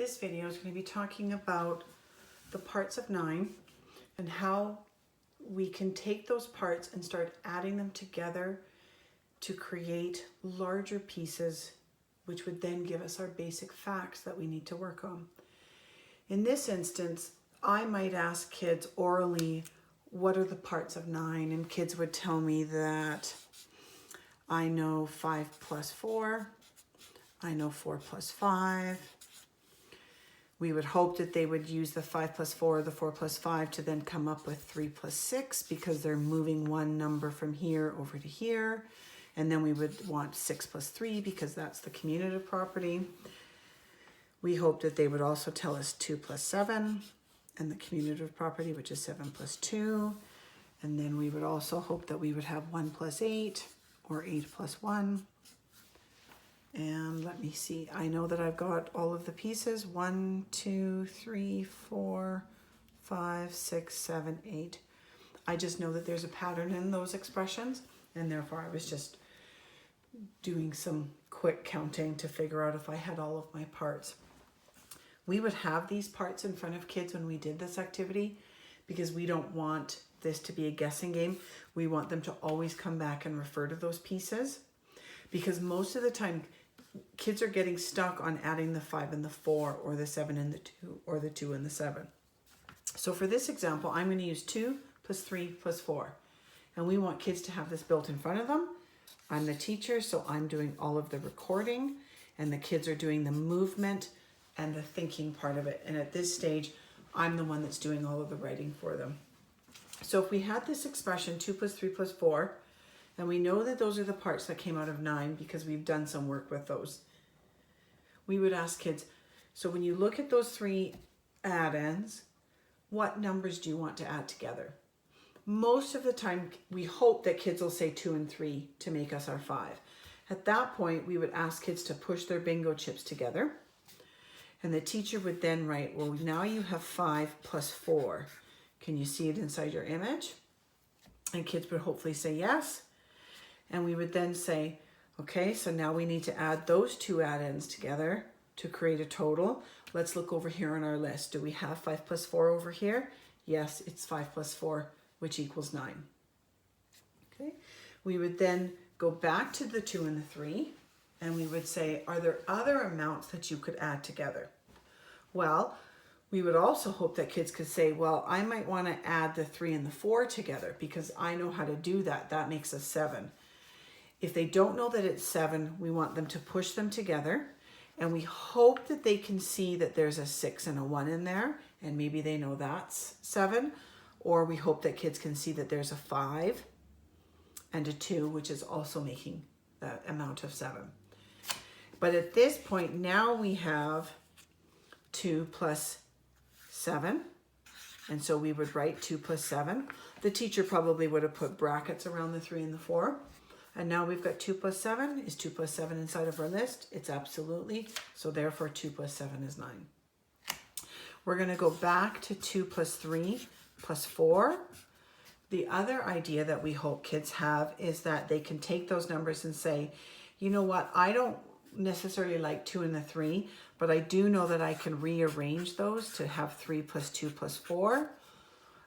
This video is going to be talking about the parts of 9 and how we can take those parts and start adding them together to create larger pieces, which would then give us our basic facts that we need to work on. In this instance, I might ask kids orally, what are the parts of 9? And kids would tell me that I know 5 plus 4, I know 4 plus 5. We would hope that they would use the 5 plus 4 or the 4 plus 5 to then come up with 3 plus 6 because they're moving one number from here over to here. And then we would want 6 plus 3 because that's the commutative property. We hope that they would also tell us 2 plus 7 and the commutative property, which is 7 plus 2. And then we would also hope that we would have 1 plus 8 or 8 plus 1. And let me see, I know that I've got all of the pieces. 1, 2, 3, 4, 5, 6, 7, 8. I just know that there's a pattern in those expressions, and therefore I was just doing some quick counting to figure out if I had all of my parts. We would have these parts in front of kids when we did this activity because we don't want this to be a guessing game. We want them to always come back and refer to those pieces, because most of the time kids are getting stuck on adding the 5 and the 4 or the 7 and the 2 or the 2 and the 7. So for this example, I'm going to use 2 plus 3 plus 4. And we want kids to have this built in front of them. I'm the teacher, so I'm doing all of the recording, and the kids are doing the movement and the thinking part of it. And at this stage, I'm the one that's doing all of the writing for them. So if we had this expression, 2 plus 3 plus 4, and we know that those are the parts that came out of 9 because we've done some work with those, we would ask kids, so when you look at those 3 add-ins, what numbers do you want to add together? Most of the time, we hope that kids will say 2 and 3 to make us our 5. At that point, we would ask kids to push their bingo chips together. And the teacher would then write, well, now you have 5 plus 4. Can you see it inside your image? And kids would hopefully say yes. And we would then say, okay, so now we need to add those 2 add-ins together to create a total. Let's look over here on our list. Do we have 5 plus 4 over here? Yes, it's 5 plus 4, which equals 9. Okay, we would then go back to the 2 and the 3, and we would say, are there other amounts that you could add together? Well, we would also hope that kids could say, well, I might want to add the 3 and the 4 together because I know how to do that. That makes us 7. If they don't know that it's 7, we want them to push them together, and we hope that they can see that there's a 6 and a 1 in there, and maybe they know that's 7, or we hope that kids can see that there's a 5 and a 2, which is also making that amount of 7. But at this point, now we have 2 plus 7, and so we would write 2 plus 7. The teacher probably would have put brackets around the 3 and the 4. And now we've got 2 plus 7. Is 2 plus 7 inside of our list? It's absolutely. So therefore 2 plus 7 is 9. We're going to go back to 2 plus 3 plus 4. The other idea that we hope kids have is that they can take those numbers and say, you know what, I don't necessarily like 2 and the 3, but I do know that I can rearrange those to have 3 plus 2 plus 4.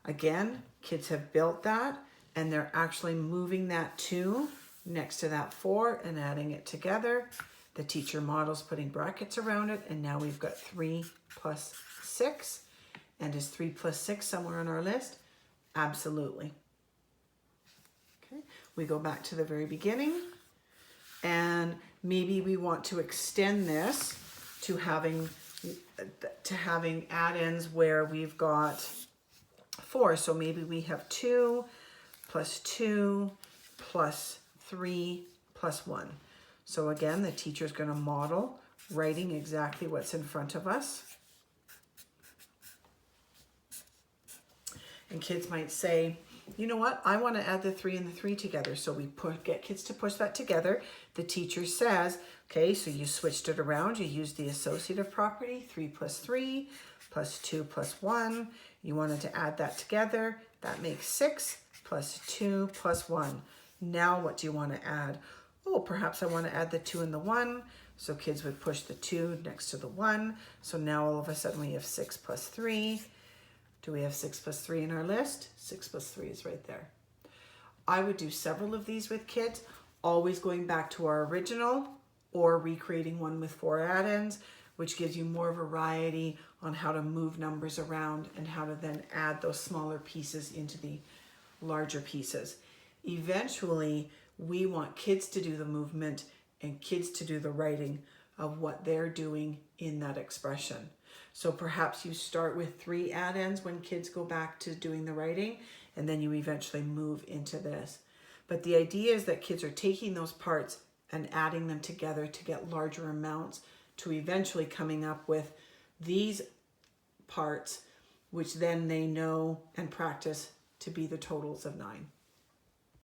Again, kids have built that, and they're actually moving that 2 next to that 4 and adding it together. The teacher models putting brackets around it, and now we've got 3 plus 6. And is 3 plus 6 somewhere on our list? Absolutely. Okay, we go back to the very beginning, and maybe we want to extend this to having add-ins where we've got 4. So maybe we have 2 plus 2 plus 3 plus 1. So again, the teacher's going to model writing exactly what's in front of us. And kids might say, you know what, I want to add the 3 and the 3 together. So we get kids to push that together. The teacher says, okay, so you switched it around. You used the associative property, 3 plus 3 plus 2 plus 1. You wanted to add that together. That makes 6 plus 2 plus 1. Now what do you want to add? Oh, perhaps I want to add the 2 and the 1. So kids would push the 2 next to the 1. So now all of a sudden we have 6 plus 3. Do we have 6 plus 3 in our list? 6 plus 3 is right there. I would do several of these with kids, always going back to our original or recreating one with 4 add-ins, which gives you more variety on how to move numbers around and how to then add those smaller pieces into the larger pieces. Eventually, we want kids to do the movement and kids to do the writing of what they're doing in that expression. So perhaps you start with 3 add-ins when kids go back to doing the writing, and then you eventually move into this. But the idea is that kids are taking those parts and adding them together to get larger amounts, to eventually coming up with these parts, which then they know and practice to be the totals of 9.